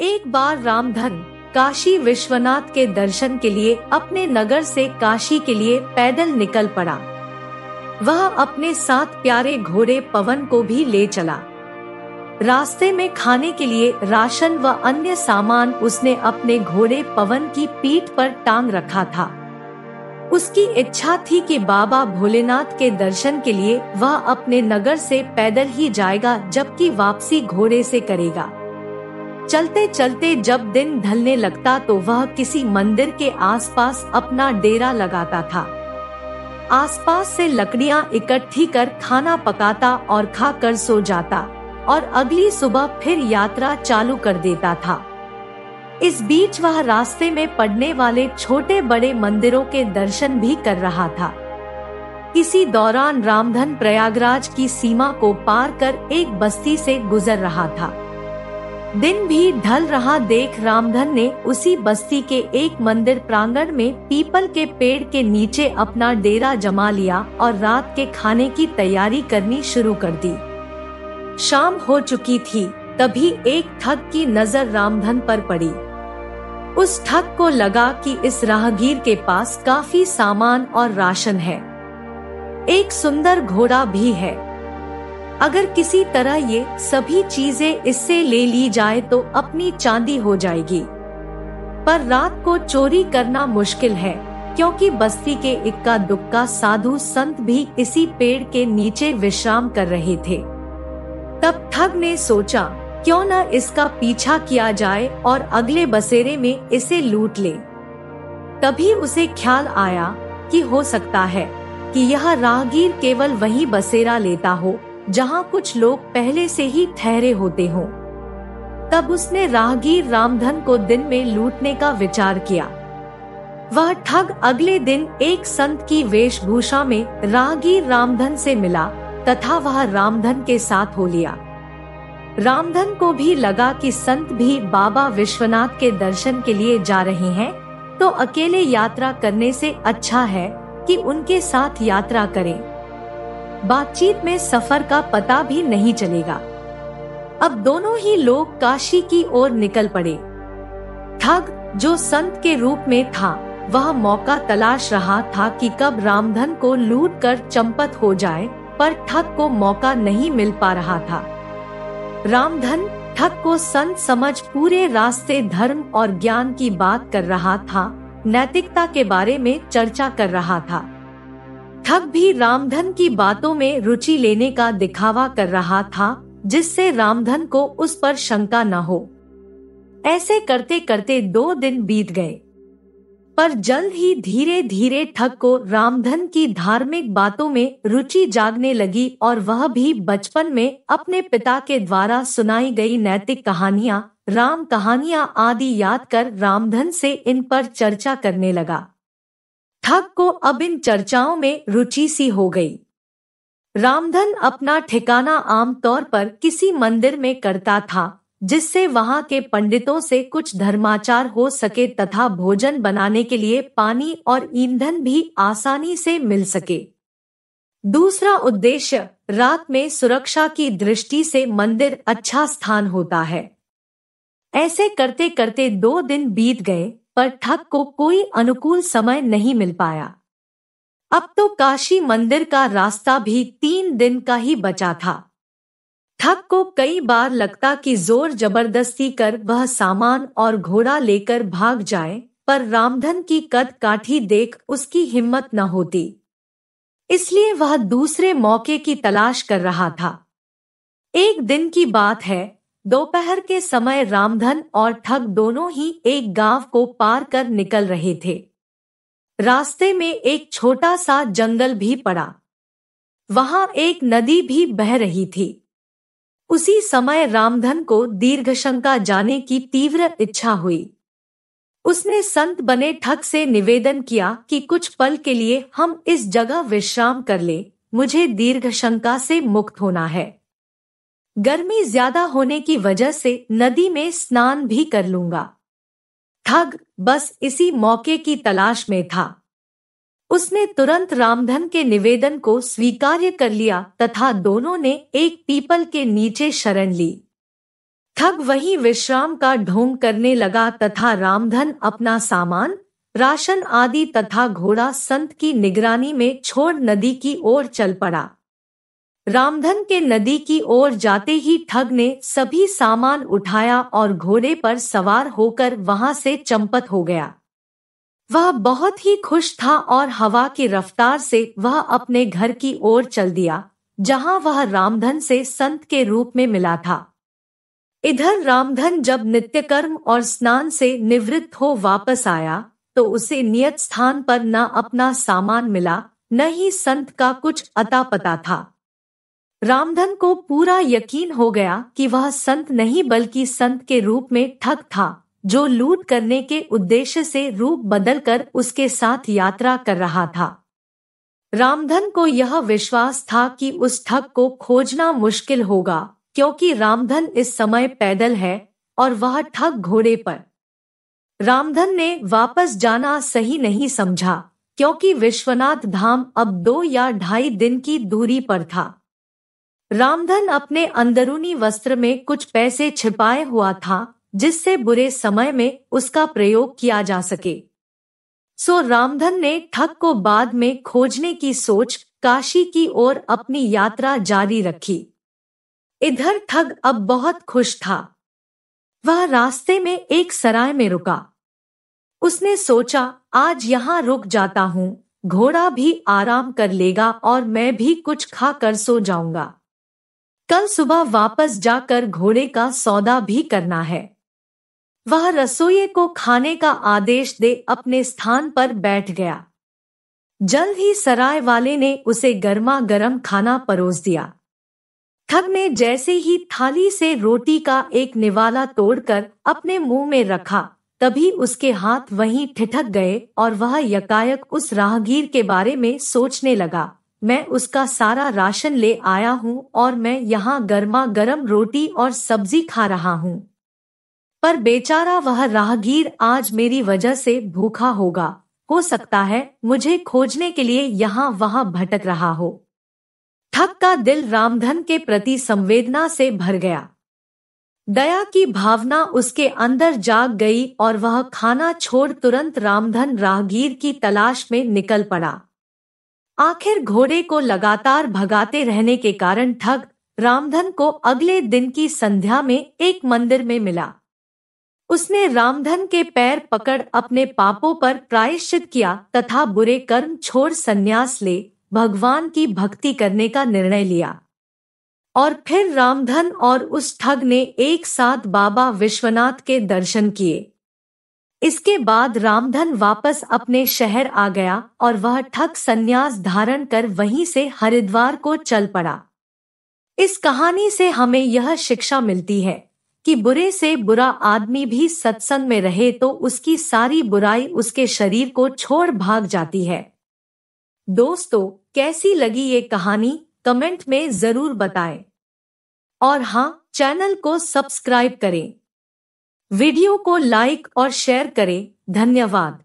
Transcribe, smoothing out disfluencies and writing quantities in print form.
एक बार रामधन काशी विश्वनाथ के दर्शन के लिए अपने नगर से काशी के लिए पैदल निकल पड़ा। वह अपने साथ प्यारे घोड़े पवन को भी ले चला। रास्ते में खाने के लिए राशन व अन्य सामान उसने अपने घोड़े पवन की पीठ पर टांग रखा था। उसकी इच्छा थी कि बाबा भोलेनाथ के दर्शन के लिए वह अपने नगर से पैदल ही जाएगा, जबकि वापसी घोड़े से करेगा। चलते चलते जब दिन ढलने लगता तो वह किसी मंदिर के आसपास अपना डेरा लगाता था। आसपास से लकड़ियां इकट्ठी कर खाना पकाता और खाकर सो जाता और अगली सुबह फिर यात्रा चालू कर देता था। इस बीच वह रास्ते में पड़ने वाले छोटे बड़े मंदिरों के दर्शन भी कर रहा था। इसी दौरान रामधन प्रयागराज की सीमा को पार कर एक बस्ती से गुजर रहा था। दिन भी ढल रहा देख रामधन ने उसी बस्ती के एक मंदिर प्रांगण में पीपल के पेड़ के नीचे अपना डेरा जमा लिया और रात के खाने की तैयारी करनी शुरू कर दी। शाम हो चुकी थी, तभी एक ठग की नजर रामधन पर पड़ी। उस ठग को लगा कि इस राहगीर के पास काफी सामान और राशन है, एक सुंदर घोड़ा भी है। अगर किसी तरह ये सभी चीजें इससे ले ली जाए तो अपनी चांदी हो जाएगी। पर रात को चोरी करना मुश्किल है, क्योंकि बस्ती के इक्का दुक्का साधु संत भी इसी पेड़ के नीचे विश्राम कर रहे थे। तब ठग ने सोचा, क्यों न इसका पीछा किया जाए और अगले बसेरे में इसे लूट ले। तभी उसे ख्याल आया कि हो सकता है कि यह राहगीर केवल वही बसेरा लेता हो जहां कुछ लोग पहले से ही ठहरे होते हों। तब उसने राहगीर रामधन को दिन में लूटने का विचार किया। वह ठग अगले दिन एक संत की वेशभूषा में राहगीर रामधन से मिला तथा वह रामधन के साथ हो लिया। रामधन को भी लगा कि संत भी बाबा विश्वनाथ के दर्शन के लिए जा रहे हैं, तो अकेले यात्रा करने से अच्छा है कि उनके साथ यात्रा करें। बातचीत में सफर का पता भी नहीं चलेगा। अब दोनों ही लोग काशी की ओर निकल पड़े। ठग, जो संत के रूप में था, वह मौका तलाश रहा था कि कब रामधन को लूट कर चंपत हो जाए, पर ठग को मौका नहीं मिल पा रहा था। रामधन ठग को संत समझ पूरे रास्ते धर्म और ज्ञान की बात कर रहा था, नैतिकता के बारे में चर्चा कर रहा था। ठग भी रामधन की बातों में रुचि लेने का दिखावा कर रहा था, जिससे रामधन को उस पर शंका न हो। ऐसे करते करते 2 दिन बीत गए, पर जल्द ही धीरे धीरे ठग को रामधन की धार्मिक बातों में रुचि जागने लगी और वह भी बचपन में अपने पिता के द्वारा सुनाई गई नैतिक कहानियां, राम कहानियां आदि याद कर रामधन से इन पर चर्चा करने लगा। ठग को अब इन चर्चाओं में रुचि सी हो गई। रामधन अपना ठिकाना आमतौर पर किसी मंदिर में करता था, जिससे वहां के पंडितों से कुछ धर्माचार हो सके तथा भोजन बनाने के लिए पानी और ईंधन भी आसानी से मिल सके। दूसरा उद्देश्य, रात में सुरक्षा की दृष्टि से मंदिर अच्छा स्थान होता है। ऐसे करते करते 2 दिन बीत गए, पर ठग को कोई अनुकूल समय नहीं मिल पाया। अब तो काशी मंदिर का रास्ता भी 3 दिन का ही बचा था। ठग को कई बार लगता कि जोर जबरदस्ती कर वह सामान और घोड़ा लेकर भाग जाए, पर रामधन की कद काठी देख उसकी हिम्मत न होती। इसलिए वह दूसरे मौके की तलाश कर रहा था। एक दिन की बात है, दोपहर के समय रामधन और ठग दोनों ही एक गांव को पार कर निकल रहे थे। रास्ते में एक छोटा सा जंगल भी पड़ा। वहां एक नदी भी बह रही थी। उसी समय रामधन को दीर्घशंका जाने की तीव्र इच्छा हुई। उसने संत बने ठग से निवेदन किया कि कुछ पल के लिए हम इस जगह विश्राम कर ले, मुझे दीर्घशंका से मुक्त होना है। गर्मी ज्यादा होने की वजह से नदी में स्नान भी कर लूंगा। ठग बस इसी मौके की तलाश में था। उसने तुरंत रामधन के निवेदन को स्वीकार्य कर लिया तथा दोनों ने एक पीपल के नीचे शरण ली। ठग वहीं विश्राम का ढोंग करने लगा तथा रामधन अपना सामान, राशन आदि तथा घोड़ा संत की निगरानी में छोड़ नदी की ओर चल पड़ा। रामधन के नदी की ओर जाते ही ठग ने सभी सामान उठाया और घोड़े पर सवार होकर वहां से चंपत हो गया। वह बहुत ही खुश था और हवा की रफ्तार से वह अपने घर की ओर चल दिया, जहां वह रामधन से संत के रूप में मिला था। इधर रामधन जब नित्यकर्म और स्नान से निवृत्त हो वापस आया तो उसे नियत स्थान पर न अपना सामान मिला, न ही संत का कुछ अता पता था। रामधन को पूरा यकीन हो गया कि वह संत नहीं बल्कि संत के रूप में ठग था, जो लूट करने के उद्देश्य से रूप बदलकर उसके साथ यात्रा कर रहा था। रामधन को यह विश्वास था कि उस ठग को खोजना मुश्किल होगा, क्योंकि रामधन इस समय पैदल है और वह ठग घोड़े पर। रामधन ने वापस जाना सही नहीं समझा, क्योंकि विश्वनाथ धाम अब 2 या 2.5 दिन की दूरी पर था। रामधन अपने अंदरूनी वस्त्र में कुछ पैसे छिपाए हुआ था, जिससे बुरे समय में उसका प्रयोग किया जा सके। सो रामधन ने ठग को बाद में खोजने की सोच काशी की ओर अपनी यात्रा जारी रखी। इधर ठग अब बहुत खुश था। वह रास्ते में एक सराय में रुका। उसने सोचा, आज यहाँ रुक जाता हूँ, घोड़ा भी आराम कर लेगा और मैं भी कुछ खा कर सो जाऊंगा। कल सुबह वापस जाकर घोड़े का सौदा भी करना है। वह रसोइये को खाने का आदेश दे अपने स्थान पर बैठ गया। जल्द ही सराय वाले ने उसे गर्मा गर्म खाना परोस दिया। ठग ने जैसे ही थाली से रोटी का एक निवाला तोड़कर अपने मुंह में रखा, तभी उसके हाथ वहीं ठिठक गए और वह यकायक उस राहगीर के बारे में सोचने लगा, मैं उसका सारा राशन ले आया हूँ और मैं यहाँ गर्मा गर्म रोटी और सब्जी खा रहा हूँ, पर बेचारा वह राहगीर आज मेरी वजह से भूखा होगा। हो सकता है मुझे खोजने के लिए यहाँ वहाँ भटक रहा हो। ठग का दिल रामधन के प्रति संवेदना से भर गया। दया की भावना उसके अंदर जाग गई और वह खाना छोड़ तुरंत रामधन राहगीर की तलाश में निकल पड़ा। आखिर घोड़े को लगातार भगाते रहने के कारण ठग रामधन को अगले दिन की संध्या में एक मंदिर में मिला। उसने रामधन के पैर पकड़ अपने पापों पर प्रायश्चित किया तथा बुरे कर्म छोड़ संन्यास ले भगवान की भक्ति करने का निर्णय लिया। और फिर रामधन और उस ठग ने एक साथ बाबा विश्वनाथ के दर्शन किए। इसके बाद रामधन वापस अपने शहर आ गया और वह ठग संन्यास धारण कर वहीं से हरिद्वार को चल पड़ा। इस कहानी से हमें यह शिक्षा मिलती है कि बुरे से बुरा आदमी भी सत्संग में रहे तो उसकी सारी बुराई उसके शरीर को छोड़ भाग जाती है। दोस्तों, कैसी लगी ये कहानी कमेंट में जरूर बताएं। और हाँ, चैनल को सब्सक्राइब करें, वीडियो को लाइक और शेयर करें। धन्यवाद।